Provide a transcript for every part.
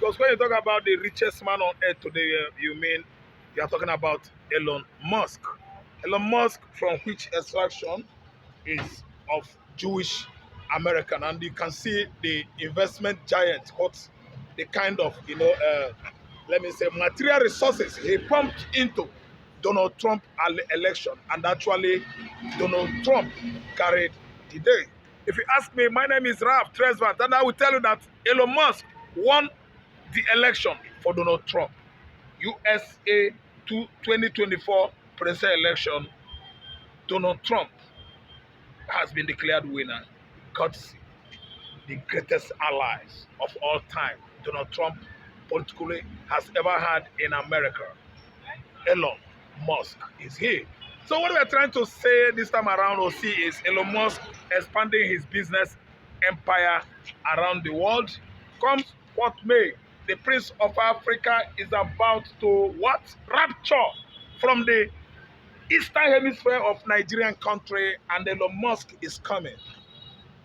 because when you talk about the richest man on earth today, you are talking about Elon Musk. Elon Musk, from which extraction is of Jewish American, and you can see the investment giant, what the kind of let me say material resources he pumped into Donald Trump election, and actually Donald Trump carried the day. If you ask me, my name is Ralph Tresvant, and I will tell you that Elon Musk won the election for Donald Trump. USA 2024 presidential election, Donald Trump has been declared winner. Courtesy the greatest allies of all time Donald Trump politically has ever had in America. Elon Musk is here. So what we are trying to say this time around or see is Elon Musk expanding his business empire around the world. Comes what may, the Prince of Africa is about to what? Rapture from the eastern hemisphere of Nigerian country, and Elon Musk is coming.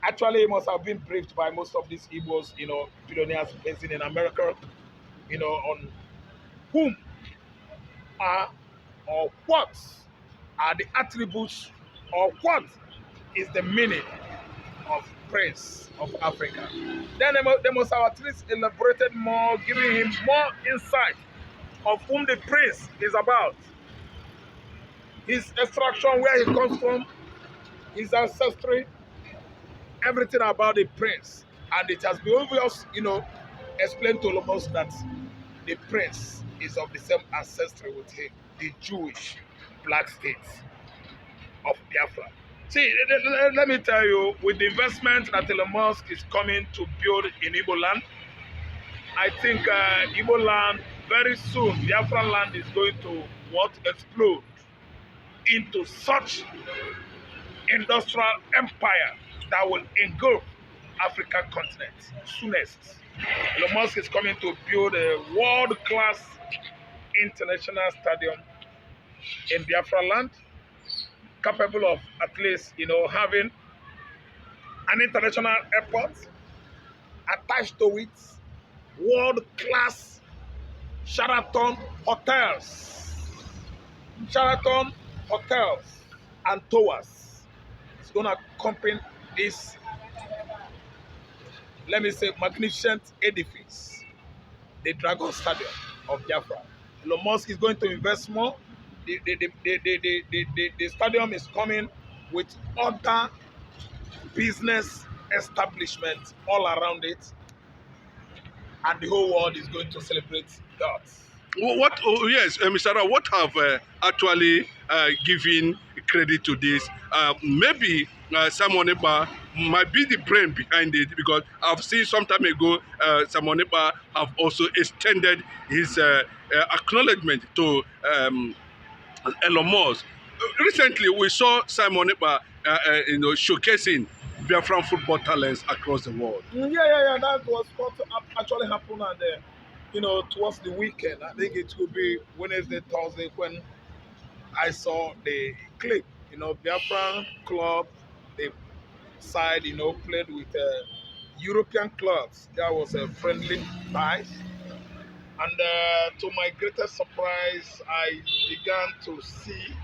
Actually, he must have been briefed by most of these Igbos, billionaires based in America, on whom are or what are the attributes or what is the meaning of Prince of Africa. Then they must have at least elaborated more, giving him more insight of whom the prince is about, his extraction, where he comes from, his ancestry, everything about the prince. And it has been obvious, explained to Lomos that the prince is of the same ancestry with him, the Jewish black states of Biafra. See, let me tell you, with the investment that Elon Musk is coming to build in Igbo land, I think Igbo land, very soon, Biafra land is going to explode into such industrial empire that will engulf African continent soonest. Elon Musk is coming to build a world-class international stadium in Biafra land, capable of at least, having an international airport attached to it, world-class Sheraton hotels and towers. It's going to accompany this, let me say, magnificent edifice, the Dragon Stadium of Biafra. Elon Musk is going to invest more. The stadium is coming with other business establishments all around it, and the whole world is going to celebrate that. What? Oh, yes, Mr. Ra, what have actually given credit to this? Maybe Simon Ekpa might be the brain behind it, because I've seen some time ago Simon Ekpa have also extended his acknowledgement to Elon Musk. Recently, we saw Simon Ekpa, showcasing Biafran football talents across the world. Yeah. That was what actually happened, and towards the weekend, I think it could be Wednesday, Thursday, when I saw the clip. Biafran club, the side, played with European clubs. That was a friendly tie. And to my greatest surprise, I began to see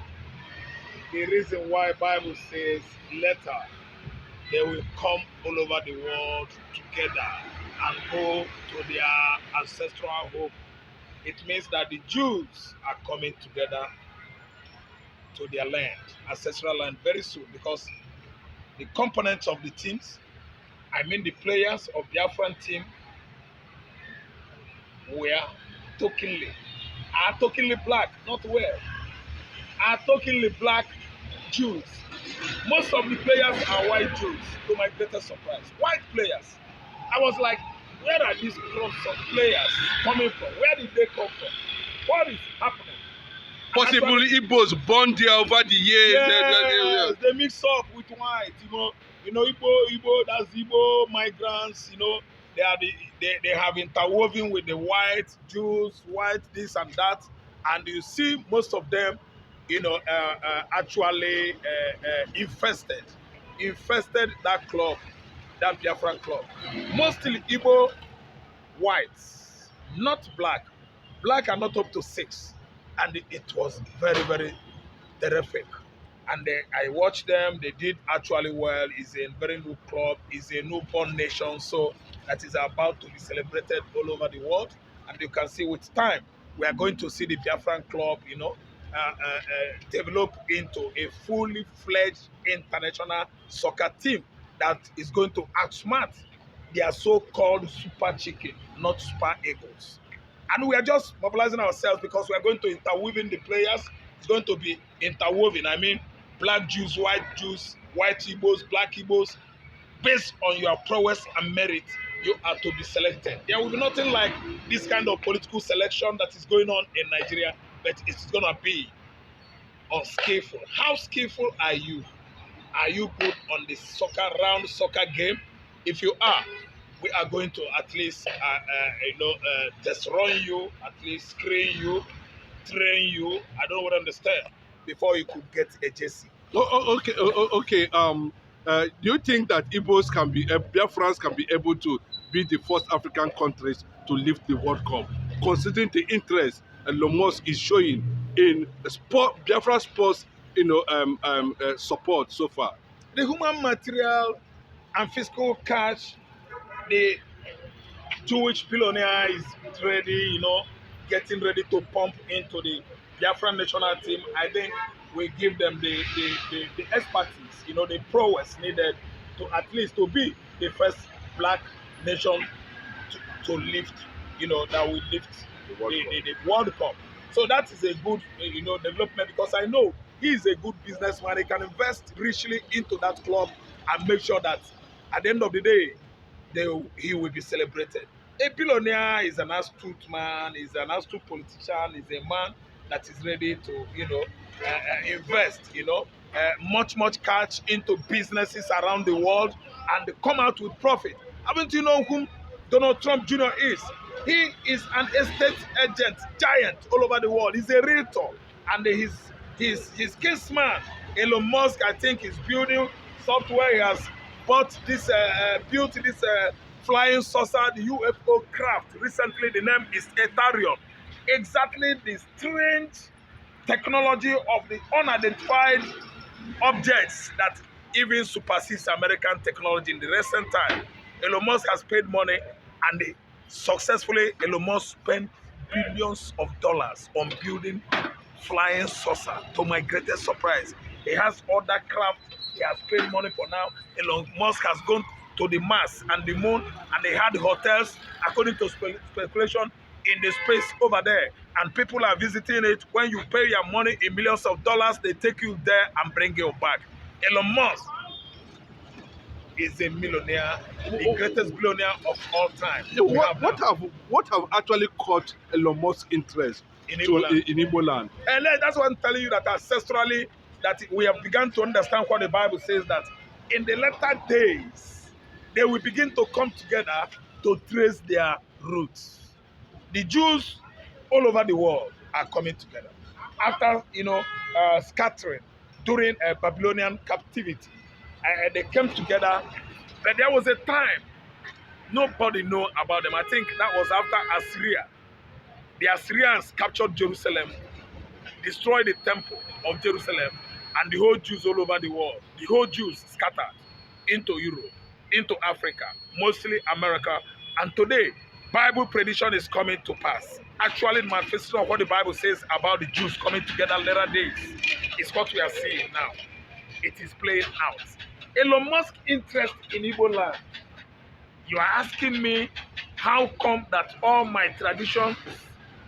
the reason why Bible says later they will come all over the world together and go to their ancestral home. It means that the Jews are coming together to their land, ancestral land, very soon, because the components of the teams, I mean the players of the Biafran team, are tokенly black, not are tokенly black Jews. Most of the players are white Jews, to my greatest surprise. White players. I was like, where are these groups of players coming from? Where did they come from? What is happening? Possibly Igbos born there over the years. Yes, they mix up with white, Igbo, that's Igbo migrants, they have interwoven with the white Jews, white this and that, and you see most of them, actually infested that club, that Biafran club. Mostly Igbo whites, not black. Black are not up to 6. And it was very, very terrific. And I watched them. They did actually well. It's a very new club. It's a newborn nation. So that is about to be celebrated all over the world. And you can see with time, we are going to see the Biafran club, develop into a fully fledged international soccer team that is going to outsmart their so-called super chicken, not super eagles. And we are just mobilizing ourselves because we are going to interweave in the players. It's going to be interwoven. I mean, black Jews, white Igbos, black Igbos. Based on your prowess and merit, you are to be selected. There will be nothing like this kind of political selection that is going on in Nigeria, but it's going to be unskillful. How skillful are you? Are you good on the round soccer game? If you are, we are going to at least, test run you, at least screen you, train you. I don't understand before you could get a JC. Okay. Do you think that Igbos can be, Biafrans can be able to be the first African countries to lift the World Cup, considering the interest Elon Musk is showing in Biafra sports, support so far? The human material and fiscal cash, the Jewish billionaire is ready, getting ready to pump into the Biafran national team. I think we give them the expertise, the prowess needed to at least to be the first black nation to lift, that will lift the World Cup. So that is a good, development, because I know he is a good businessman. He can invest richly into that club and make sure that at the end of the day, he will be celebrated. A billionaire is an astute man, is an astute politician, is a man that is ready to, invest, much cash into businesses around the world and come out with profit. Haven't you know whom Donald Trump Jr. is? He is an estate agent, giant all over the world. He's a realtor, and his kinsman, Elon Musk, I think, is building software. He has built this flying saucer, the UFO craft. Recently, the name is Ethereum. Exactly the strange technology of the unidentified objects that even supersedes American technology in the recent time. Elon Musk has paid money, and successfully Elon Musk spent billions of dollars on building flying saucer. To my greatest surprise, he has other craft he has paid money for now. Elon Musk has gone to the Mars and the moon, and they had hotels, according to speculation, in the space over there. And people are visiting it. When you pay your money in millions of dollars, they take you there and bring you back. Elon Musk is a millionaire, the greatest billionaire of all time. What have actually caught Elon Musk's interest in Igbo land? And that's what I'm telling you, that ancestrally, that we have begun to understand what the Bible says, that in the latter days, they will begin to come together to trace their roots. The Jews all over the world are coming together. After, scattering during a Babylonian captivity, they came together, but there was a time nobody knew about them. I think that was after Assyria. The Assyrians captured Jerusalem, destroyed the temple of Jerusalem, and the whole Jews all over the world, the whole Jews scattered into Europe, into Africa, mostly America. And today, Bible prediction is coming to pass. Actually, the manifestation of what the Bible says about the Jews coming together later days is what we are seeing now. It is playing out. Elon Musk's interest in Igbo land. You are asking me how come that all my traditions,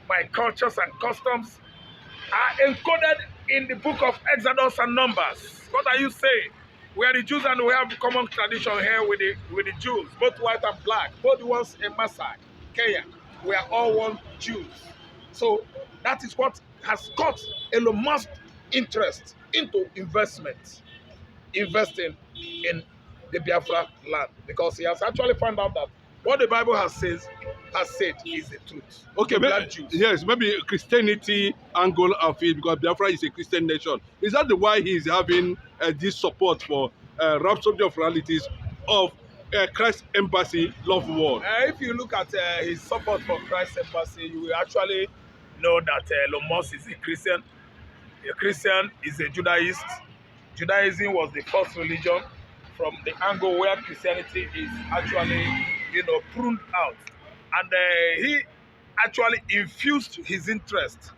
my cultures and customs are encoded in the book of Exodus and Numbers. What are you saying? We are the Jews, and we have common tradition here with the Jews, both white and black, both the ones in Masai, Kenya. We are all one Jews. So that is what has caught Elon Musk's interest into investing in the Biafra land, because he has actually found out that what the Bible has said is the truth. Okay, yes, maybe Christianity angle of it, because Biafra is a Christian nation. Is that the why he is having this support for Rhapsody of Realities of Christ Embassy Love World? If you look at his support for Christ Embassy, you will actually know that Elon Musk is a Christian. A Christian is a Judaist. Judaism was the first religion from the angle where Christianity is actually, pruned out. And he actually infused his interest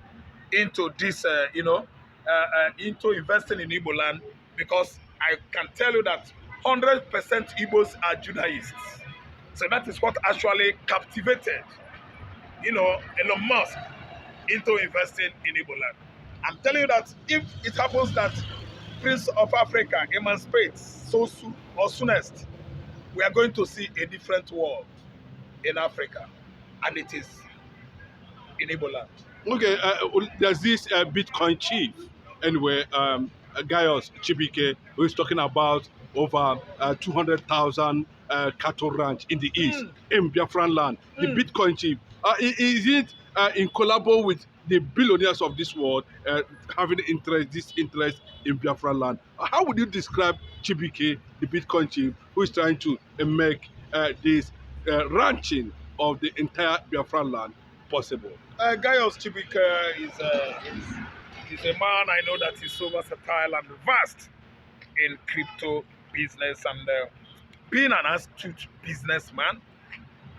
into this, into investing in Igbo land, because I can tell you that 100% Igbos are Judaists. So that is what actually captivated, Elon Musk into investing in Igbo land. I'm telling you that if it happens that Prince of Africa emancipates so soon or soonest, we are going to see a different world in Africa, and it is in Igbo land. Okay, there's this Bitcoin chief, anyway, Gaius Chibike, who is talking about over 200,000 cattle ranch in the east, in Biafran land. The Bitcoin chief, is it in collabo with the billionaires of this world having this interest in Biafran land? How would you describe Chibike, the Bitcoin chief, who is trying to make this ranching of the entire Biafran land possible? Gaius Chibike is a man I know that is so versatile and vast in crypto business, and being an astute businessman,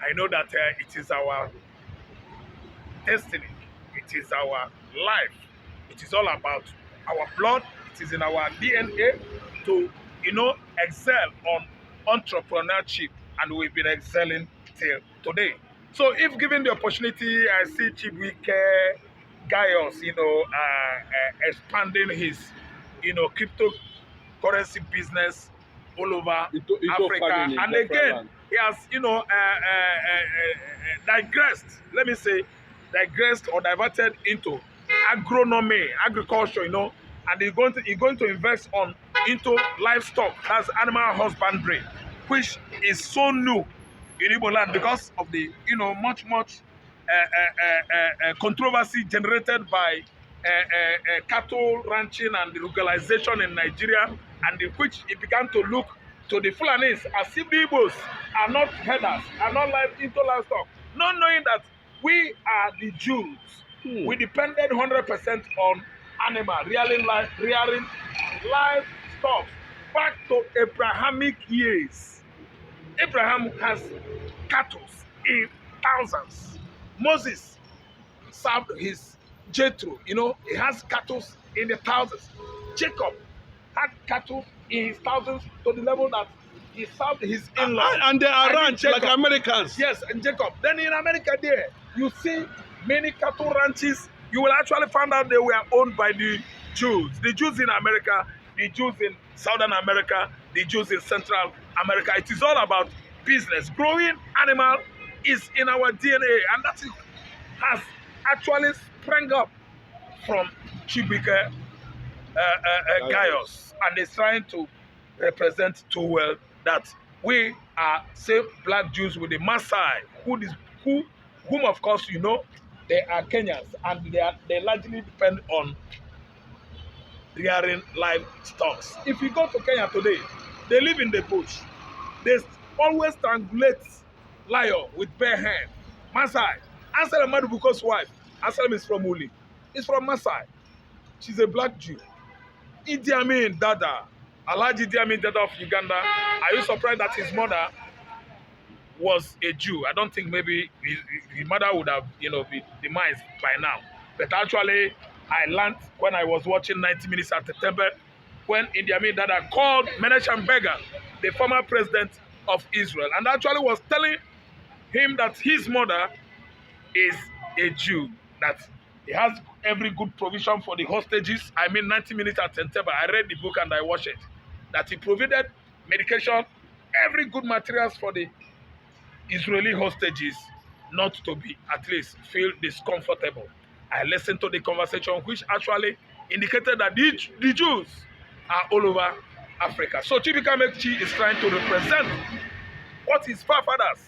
I know that it is our destiny, it is our life, it is all about our blood, it is in our DNA to, excel on entrepreneurship, and we've been excelling till today. So if given the opportunity, I see Chibike Gaius, expanding his, cryptocurrency business all over Africa. And again, he has, digressed or diverted into agronomy, agriculture, and he's going to invest into livestock, that's animal husbandry, which is so new in Igbo land because of the, much controversy generated by cattle ranching and the legalization in Nigeria, and in which it began to look to the Fulanis as if the Igbos are not herders, are not into livestock, not knowing that we are the Jews. We depended 100% on animal, rearing livestock back to Abrahamic years. Abraham has cattle in thousands. Moses served his Jethro, he has cattle in the thousands. Jacob had cattle in his thousands to the level that he served his in-law. And they are ranch like Americans. Yes, and Jacob. Then in America there, you see many cattle ranches. You will actually find out they were owned by the Jews. The Jews in America, the Jews in Southern America, the Jews in Central America. It is all about business. Growing animal is in our DNA, and that has actually sprung up from Chibike Gaius, and is trying to represent too well that we are same black Jews with the Maasai, whom of course they are Kenyans, and they largely depend on rearing livestock. If you go to Kenya today, they live in the bush. They always strangulate lion with bare hand. Maasai. Anselm Madubuko's wife. Anselm is from Uli. He's from Maasai. She's a black Jew. Idi Amin Dada, Alhaji Idi Amin Dada of Uganda. Are you surprised that his mother was a Jew? I don't think maybe his mother would have, been demised by now. But actually, I learned when I was watching 90 Minutes at the Temple, when Idi Amin Dada called Menachem Begin, the former president of Israel, and actually was telling him that his mother is a Jew, that he has every good provision for the hostages. 90 Minutes at Entebbe. I read the book and I watched it. That he provided medication, every good materials for the Israeli hostages not to be, at least, feel discomfortable. I listened to the conversation, which actually indicated that the Jews are all over Africa. So Chibike Mekchi is trying to represent what his forefathers,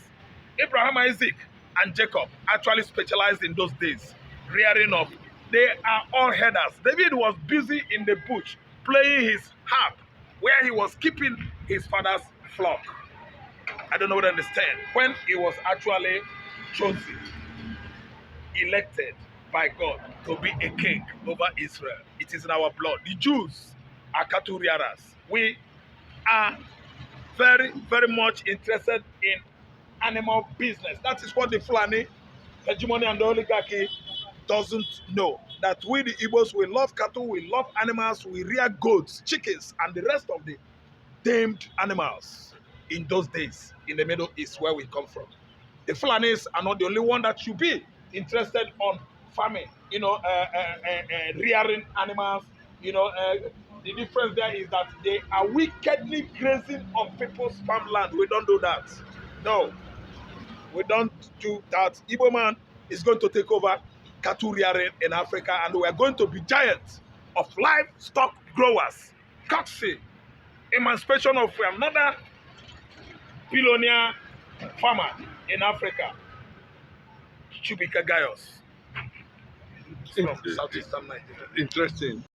Abraham, Isaac, and Jacob, actually specialized in those days, rearing of. They are all herders. David was busy in the bush playing his harp, where he was keeping his father's flock. I don't know what I understand. When he was actually chosen, elected by God to be a king over Israel, it is in our blood. The Jews are cattle rearers. We are very, very much interested in animal business. That is what the Fulani hegemony and the oligarchy doesn't know. That we, the Igbos, we love cattle, we love animals, we rear goats, chickens, and the rest of the tamed animals in those days in the Middle East where we come from. The Fulanis are not the only one that should be interested on farming, rearing animals. The difference there is that they are wickedly grazing on people's farmland. We don't do that. No, we don't do that. Igbo man is going to take over cattle rearing in Africa, and we are going to be giants of livestock growers. Courtesy, emancipation of another billionaire farmer in Africa, Gaius, from southeastern Nigeria. Interesting.